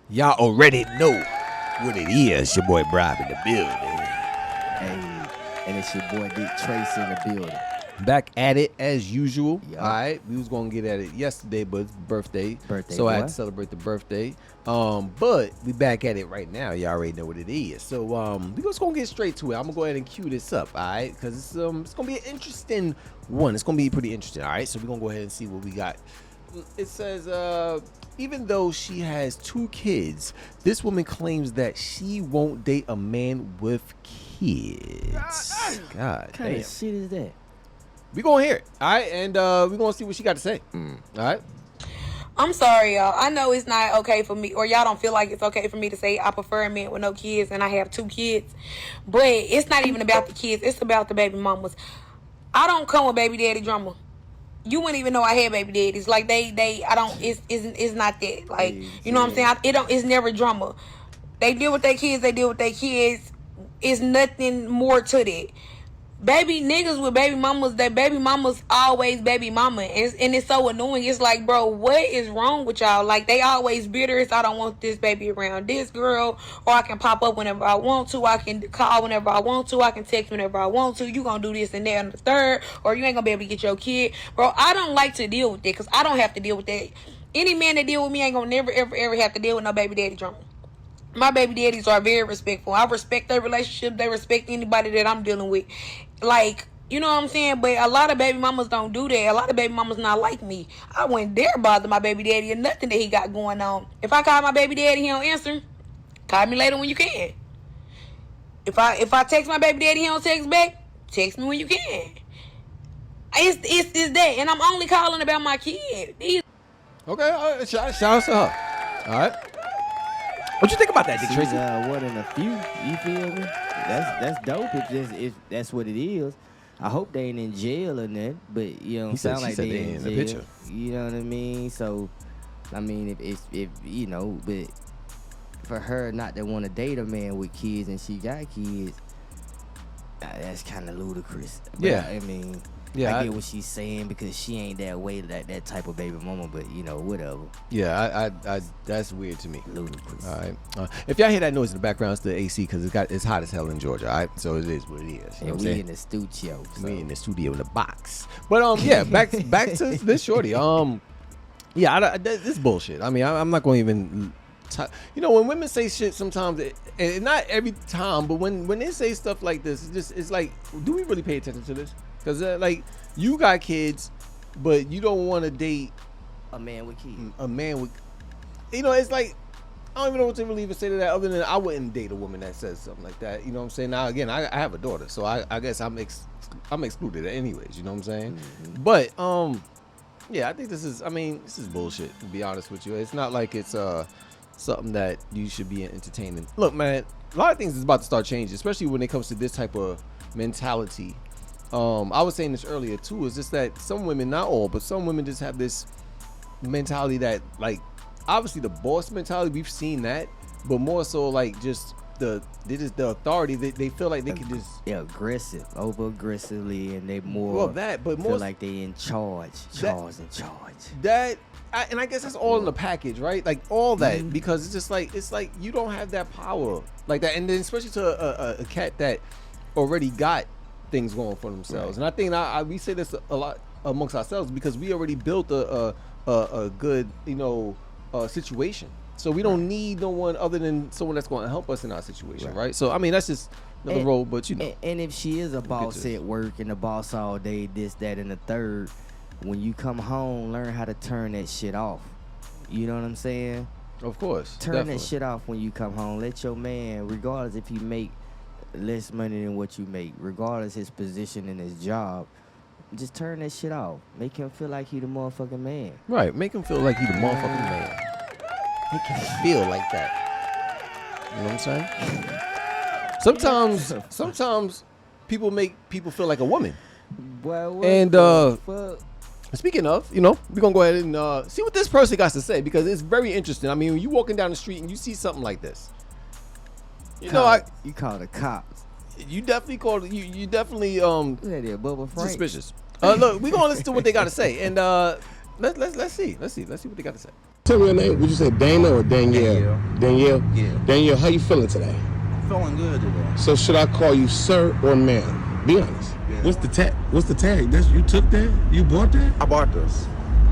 Y'all already know what it is. Your boy Bribe in the building. Hey, and it's your boy Big Trace in the building. Back at it as usual. Yup. All right, we was gonna get at it yesterday, but it's birthday, so I had to celebrate the birthday. But we back at it right now. Y'all already know what it is. So we just gonna get straight to it. I'm gonna go ahead and cue this up, all right? Because it's gonna be an interesting one. It's gonna be pretty interesting, all right? So we're gonna go ahead and see what we got. It says, even though she has 2 kids, this woman claims that she won't date a man with kids. God What kind damn. of shit is that? We gonna hear it, all right? And we gonna see what she got to say. All right? I'm sorry, y'all. I know it's not okay for me, or y'all don't feel like it's okay for me to say I prefer a man with no kids and I have 2 kids. But it's not even about the kids. It's about the baby mamas. I don't come with baby daddy drama. You wouldn't even know I had baby daddies. Like it's not that. Like, you know what I'm saying? It's never drama. They deal with their kids. It's nothing more to that. Baby niggas with baby mamas, that baby mamas always baby mama. And it's so annoying. It's like, bro, what is wrong with y'all? Like, they always bitter. It's, I don't want this baby around this girl. Or I can pop up whenever I want to. I can call whenever I want to. I can text whenever I want to. You gonna do this and that and the third. Or you ain't gonna be able to get your kid. Bro, I don't like to deal with that because I don't have to deal with that. Any man that deal with me ain't gonna never, ever, ever have to deal with no baby daddy drama. My baby daddies are very respectful. I respect their relationship. They respect anybody that I'm dealing with. Like, you know what I'm saying? But a lot of baby mamas don't do that. A lot of baby mamas not like me. I wouldn't dare bother my baby daddy or nothing that he got going on. If I call my baby daddy, he don't answer. Call me later when you can. If I text my baby daddy, he don't text back. Text me when you can. It's that. And I'm only calling about my kid. Okay, all right. Shout out to her. All right. What you think about that, Dick She's Tracy? one in a few. You feel me? That's dope. If that's what it is. I hope they ain't in jail or nothing. But you know, sound like they in the jail. picture. You know what I mean? So, I mean, if you know, but for her not to want to date a man with kids and she got kids, that's kind of ludicrous. But, Yeah. I mean. Yeah, I get what she's saying because she ain't that way, that type of baby mama. But you know, whatever. Yeah, I that's weird to me. Ludicrous. All right. If y'all hear that noise in the background, it's the AC because it's hot as hell in Georgia. All right, so it is what it is. You know And what I'm we saying? in the studio. So. We in the studio in the box. But yeah, back to this shorty. Yeah, this is bullshit. I mean, I'm not going to even. You know, when women say shit, sometimes, and not every time, but when they say stuff like this, it's like, do we really pay attention to this? Because like, you got kids, but you don't want to date A man with kids. a man with, you know, it's like, I don't even know what to really even say to that, other than I wouldn't date a woman that says something like that. You know what I'm saying? Now again, I have a daughter, so I guess I'm excluded anyways. You know what I'm saying? Mm-hmm. But yeah, I think this is bullshit, to be honest with you. It's not like it's something that you should be entertaining. Look, man, a lot of things is about to start changing, especially when it comes to this type of mentality. I was saying this earlier too, is just that some women, not all, but some women just have this mentality that, like, obviously the boss mentality, we've seen that, but more so like just the authority. They feel like they can just aggressive, over aggressively, and they more but more feel like they in charge. That, and I guess that's all in the package, right? Like all that, because it's like you don't have that power like that, and then especially to a cat that already got things going for themselves. Right. And I think we say this a lot amongst ourselves because we already built a good, you know, situation. So we don't need no one other than someone that's going to help us in our situation, right? So I mean, that's just another role, but you know. And if she is a boss at work and a boss all day, this, that, and the third, when you come home, learn how to turn that shit off. You know what I'm saying? Of course. Turn that shit off when you come home. Let your man, regardless if he make less money than what you make, regardless his position in his job, just turn that shit off. Make him feel like he the motherfucking man. Right. Make him feel like he the motherfucking man. Make him feel like that. You know what I'm saying? Sometimes people make people feel like a woman. Well, and speaking of, you know, we're gonna go ahead and see what this person got to say, because it's very interesting. I mean, when you walking down the street and you see something like this, you call the cops. You definitely called. You definitely suspicious. Look, we're gonna listen to what they got to say, and let's see what they got to say. Tell me your name. Would you say Dana or Danielle? Danielle? Yeah. Danielle, how you feeling today? Feeling good today. So should I call you sir or ma'am? Be honest. Yeah. What's the tag? What's the tag? You took that? You bought that? I bought this.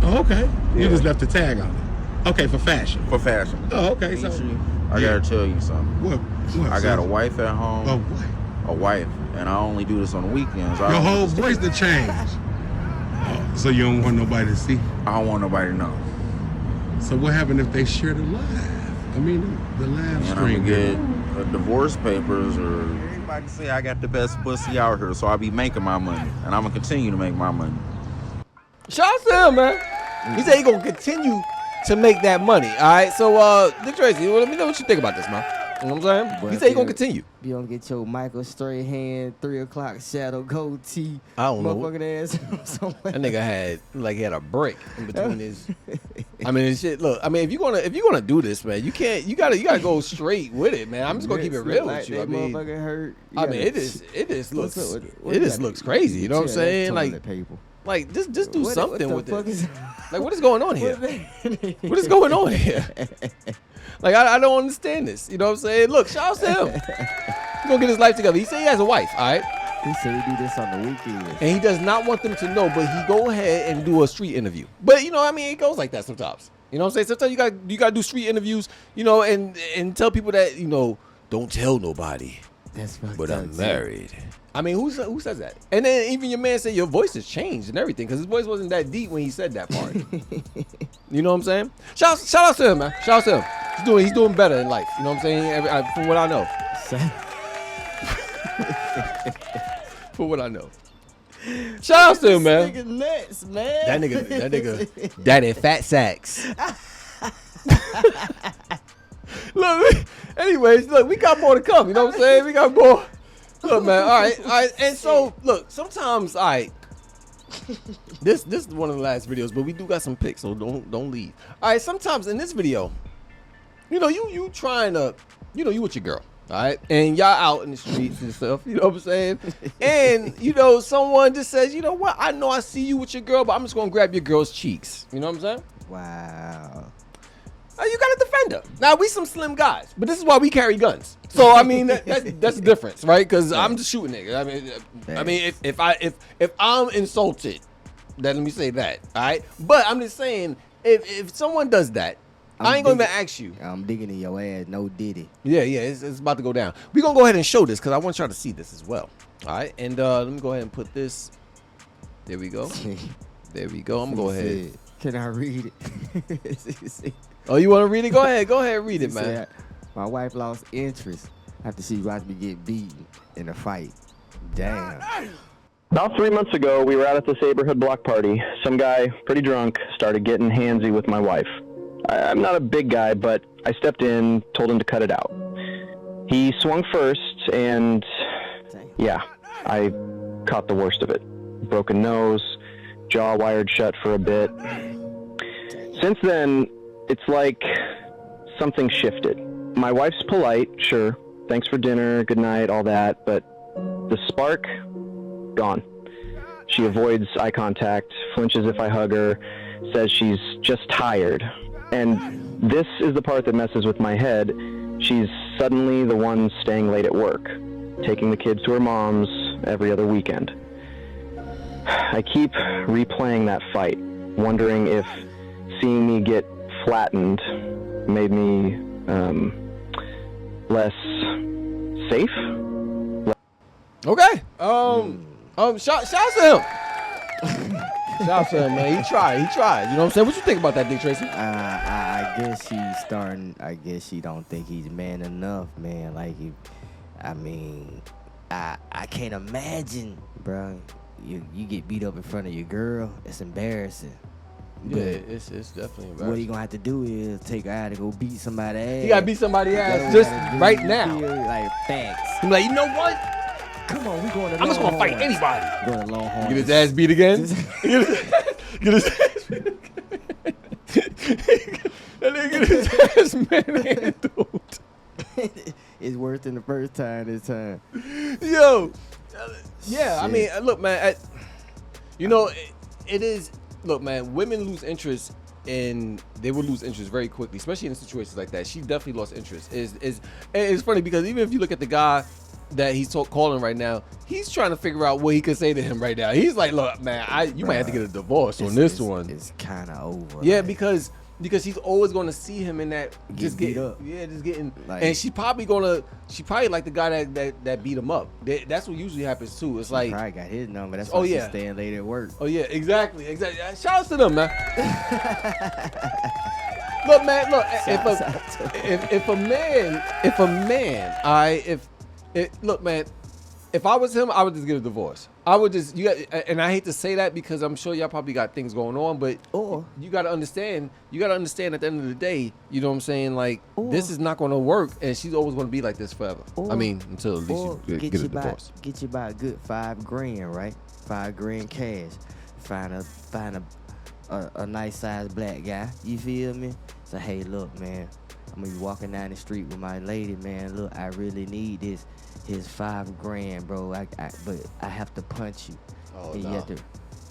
Oh, okay. Yeah. You just left the tag on it. Okay, for fashion. For fashion. Oh, okay. So I gotta tell you something. What? I got a wife at home. A what? A wife. And I only do this on the weekends. Your whole voice to change. Oh, so you don't want nobody to see? I don't want nobody to know. So what happened if they share the live? I mean, the live And stream. I'm gonna get divorce papers or everybody can say I got the best pussy out here, so I'll be making my money. And I'm gonna continue to make my money. Shout out to him, man. He said he gonna continue to make that money. All right. So, Dick Tracy, let me know what you think about this, man. You know what I'm saying? But He said he gonna continue. You don't get your Michael straight hand, 3 o'clock shadow goatee. I don't know. Motherfucking ass. That nigga had a break in between his. I mean, shit. Look, I mean, if you're gonna do this, man, you gotta go straight with it, man. I'm just gonna keep it real with you. I mean, hurt. it looks crazy. You know what I'm saying? Like just do something with it. Like, what is going on here? What is going on here? Like, I don't understand this. You know what I'm saying? Look, shout out to him. He's gonna get his life together. He said he has a wife, all right? He said he do this on the weekends. And he does not want them to know, but he go ahead and do a street interview. But, you know, I mean, it goes like that sometimes. You know what I'm saying? Sometimes you gotta do street interviews, you know, and tell people that, you know, don't tell nobody. That's but I'm married. I mean, who says that? And then even your man said your voice has changed and everything, because his voice wasn't that deep when he said that part. You know what I'm saying? Shout out to him, man. Shout out to him. He's doing better in life. You know what I'm saying? From what I know. From what I know. Shout out to him, man. This nigga nuts, man. That nigga, daddy fat sacks. Look, anyways, look, we got more to come. You know what I'm saying? We got more. Look, man. All right. And so, look, sometimes, all right. This is one of the last videos, but we do got some pics, so don't leave. All right. Sometimes in this video, you know, you trying to, you know, you with your girl, all right, and y'all out in the streets and stuff. You know what I'm saying? And you know, someone just says, you know what? I know I see you with your girl, but I'm just gonna grab your girl's cheeks. You know what I'm saying? Wow. You got a defender. Now we some slim guys, but this is why we carry guns. So I mean that's the difference, right? Because I'm just shooting niggas. I mean if I'm insulted, then let me say that, all right. But I'm just saying if someone does that, I ain't gonna even ask you. I'm digging in your ass, no diddy. Yeah, it's about to go down. We gonna go ahead and show this because I want y'all to see this as well. All right, and let me go ahead and put this. There we go. There we go. I'm gonna go ahead. Can I read it? Oh, you want to read it? Go ahead, read it, man. My wife lost interest after she watched me get beaten in a fight. Damn. About 3 months ago, we were out at this neighborhood block party. Some guy, pretty drunk, started getting handsy with my wife. I'm not a big guy, but I stepped in, told him to cut it out. He swung first, and yeah, I caught the worst of it. Broken nose, jaw wired shut for a bit. Since then, it's like something shifted. My wife's polite, sure. Thanks for dinner, good night, all that, but the spark, gone. She avoids eye contact, flinches if I hug her, says she's just tired. And this is the part that messes with my head. She's suddenly the one staying late at work, taking the kids to her mom's every other weekend. I keep replaying that fight, wondering if seeing me get flattened made me less safe. Okay. Shout to him. Shout out to him, man. He tried. You know what I'm saying? What you think about that, Dick Tracy? I guess she's starting. I guess she don't think he's man enough, man. Like, I can't imagine, bro. You get beat up in front of your girl. It's embarrassing. Yeah, it's definitely embarrassing. What he gonna have to do is take her out and go beat somebody's ass. He gotta beat somebody's ass just right now. Like, thanks. I'm like, you know what? Come on, we going to I'm just gonna fight anybody. Going to Longhorn. Get his ass beat again. Get his ass beat again. That nigga get his ass manhandled. It's worse than the first time this time. Yo. Yeah, I mean, look, man. You know, it is. Look, man. Women lose interest and they will lose interest very quickly, especially in situations like that. She definitely lost interest. It's funny because even if you look at the guy that he's calling right now, he's trying to figure out what he could say to him right now. He's like, look, man, you might have to get a divorce on this one. It's kind of over. Yeah, because he's always going to see him in that just beat up. Yeah, just getting. Like, and she probably like the guy that beat him up. That's what usually happens too. It's like, probably got his number. That's why she's staying late at work. Oh yeah, exactly. Shout out to them, man. Look, man. Look, look, man. If I was him, I would just get a divorce. I would just, and I hate to say that because I'm sure y'all probably got things going on, but you got to understand at the end of the day, you know what I'm saying? Like, this is not going to work, and she's always going to be like this forever. I mean, until at least you get a divorce. Get you by a good $5,000, right? $5,000 cash. Find a nice sized black guy. You feel me? So, hey, look, man, I'm going to be walking down the street with my lady, man. Look, I really need this. His $5,000, bro. But I have to punch you. Oh, and no. You have to.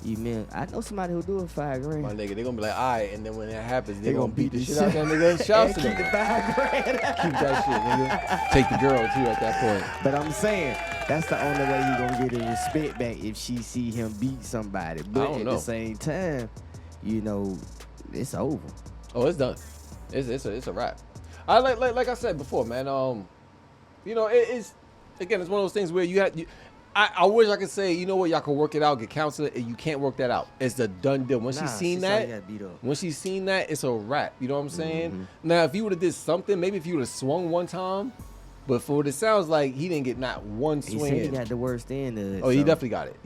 You mean I know somebody who do it $5,000. My nigga, they gonna be like, all right, and then when that happens, they gonna beat the shit out that nigga. Shout to them. Keep the $5,000. Keep that shit, nigga. Take the girl too at that point. But I'm saying that's the only way you gonna get his respect back if she see him beat somebody. But at the same time, you know, it's over. Oh, it's done. It's a wrap. I like I said before, man. You know, it's again, it's one of those things where I wish I could say, you know what, y'all can work it out, get counseling, and you can't work that out. It's a done deal. When she's seen that, it's a wrap. You know what I'm saying? Mm-hmm. Now, if you would have did something, maybe if you would have swung one time, but for what it sounds like, he didn't get not one swing. He said he got the worst end of it. Oh, so. He definitely got it.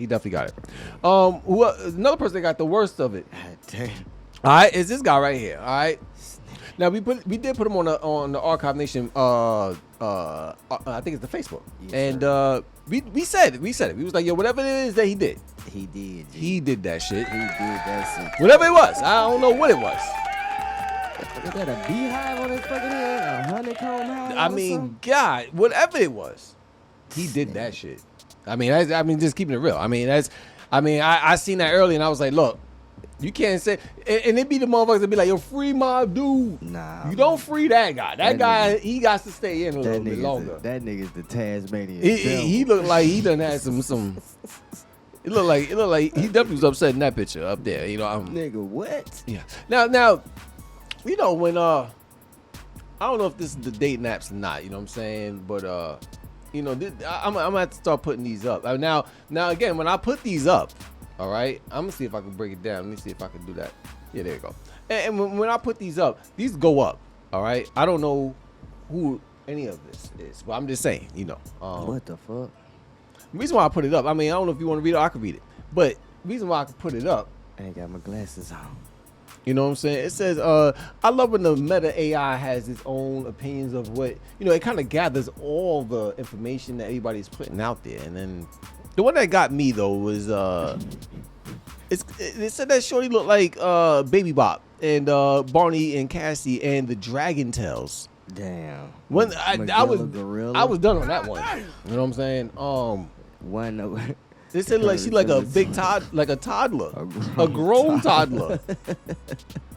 Another person that got the worst of it. Damn. All right, is this guy right here. All right. Now we did put him on the Archive Nation. I think it's the Facebook, yes, and we said it. We was like, yo, whatever it is that he did. He did. He did that shit. He did that shit. Whatever it was, I don't know what it was. Is that a beehive on his fucking head? A honeycomb hive? I mean, God, whatever it was, he did that shit. I mean, just keeping it real. I seen that early, and I was like, look. You can't say, and it be the motherfuckers that be like, yo, free my dude. Nah. You don't free that guy. That guy, he got to stay in a little bit longer. That nigga's the Tasmanian. He looked like he done had some. It looked like he definitely was upset in that picture up there. You know, nigga, what? Yeah. Now, you know when I don't know if this is the dating apps or not. You know what I'm saying? But you know, I'm gonna have to start putting these up. Now again, when I put these up. All right, I'm gonna see if I can break it down. Let me see if I can do that. Yeah, there you go. And when I put these up, these go up. All right, I don't know who any of this is, but I'm just saying, you know. What the fuck? The reason why I put it up, I mean, I don't know if you want to read it, or I can read it. But the reason why I can put it up, I ain't got my glasses on. You know what I'm saying? It says, I love when the meta AI has its own opinions of what, you know, it kind of gathers all the information that everybody's putting out there, and then. The one that got me though was it said that shorty looked like Baby Bop and Barney and Cassie and the Dragon Tales. Damn. When I was done on that one. You know what I'm saying? They said like she like a big toddler, a grown toddler.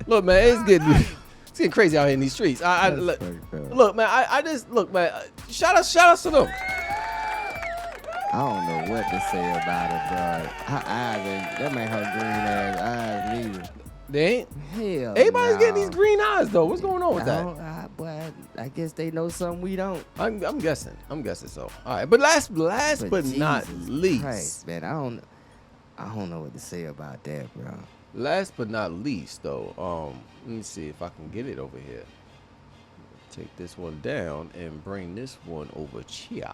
Look, man, it's getting crazy out here in these streets. Look, man, I just look, man. Shout out to them. I don't know what to say about it, bro. Her eyes, that made her green ass eyes neither. They ain't? Hell everybody's getting these green eyes though. What's going on with that? Boy, I guess they know something we don't. I'm guessing so. All right, but last but not least, Christ, man, I don't know what to say about that, bro. Last but not least, though, let me see if I can get it over here. Take this one down and bring this one over here.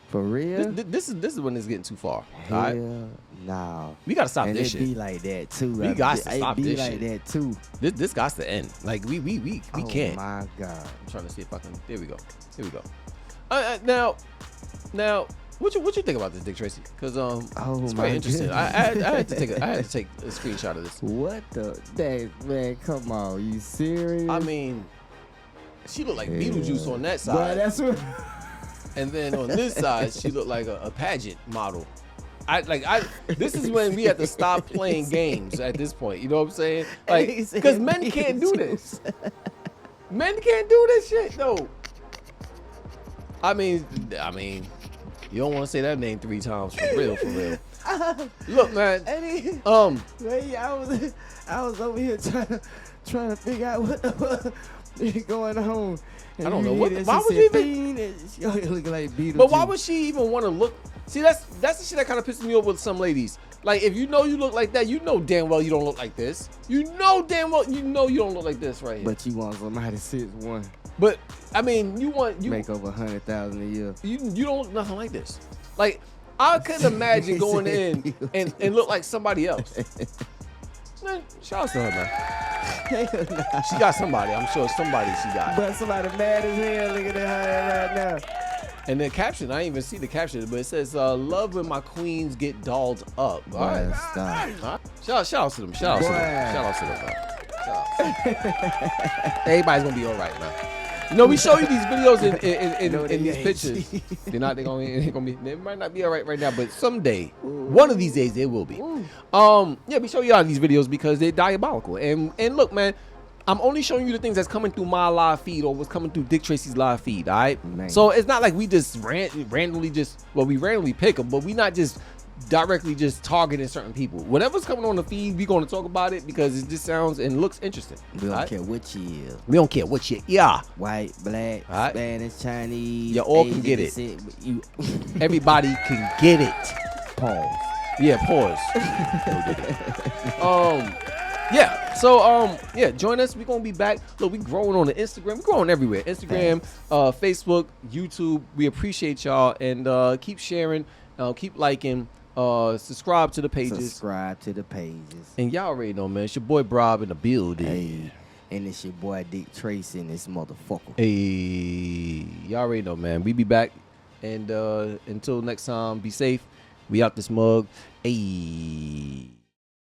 For real? This is when it's getting too far. Hell, right? nah. We gotta stop this shit. It be like that too. We got to stop this shit. It be like that too. This got to end. Like we can't. Oh my god. I'm trying to see if I can. There we go. Here we go. Now, what you think about this, Dick Tracy? Because it's very interesting. I had to take a screenshot of this. What the man? Come on, you serious? I mean, she looked like Beetlejuice on that side. But that's what. And then on this side, she looked like a pageant model. This is when we have to stop playing games at this point. You know what I'm saying? Like, because men can't do this. Men can't do this shit, though. I mean, you don't want to say that name 3 times for real. Look, man. Eddie, wait, I was over here trying to figure out what the fuck is going on. And I don't know why would you even? She looking like Beetlejuice. But why would she even want to look? See, that's the shit that kind of pisses me off with some ladies. Like, if you know you look like that, you know damn well you don't look like this. You know damn well you don't look like this right here. But you want somebody 6'1". But I mean, you make over 100,000 a year. You don't look nothing like this. Like, I couldn't imagine going in and look like somebody else. Man, shout out to her, man. She got somebody. I'm sure somebody she got. But somebody mad as hell looking at her right now. And the caption, I didn't even see the caption, but it says, love when my queens get dolled up. All right. Stop. Shout out to them. Shout out to them, man. Everybody's going to be all right, man. You know, we show you these videos in these pictures. They might not be all right now, but someday, one of these days, they will be. Yeah, we show you all these videos because they're diabolical. And look, man, I'm only showing you the things that's coming through my live feed or what's coming through Dick Tracy's live feed, all right? Man. So it's not like we just randomly pick them, but we not just directly just targeting certain people. Whatever's coming on the feed, we're going to talk about it because it just sounds and looks interesting. We don't care what you is. We don't care what you are. White, black, Spanish, Chinese. You all can get it. Everybody can get it. Pause. Yeah, pause. Yeah. So yeah, join us. We're gonna be back. Look, we growing on the Instagram. We're growing everywhere. Instagram, Facebook, YouTube. We appreciate y'all and keep sharing, keep liking. Subscribe to the pages. And y'all already know, man. It's your boy Brob in the building. Hey. And it's your boy Dick Tracy and this motherfucker. Hey. Y'all already know, man. We be back. And until next time, be safe. We out this mug. Hey.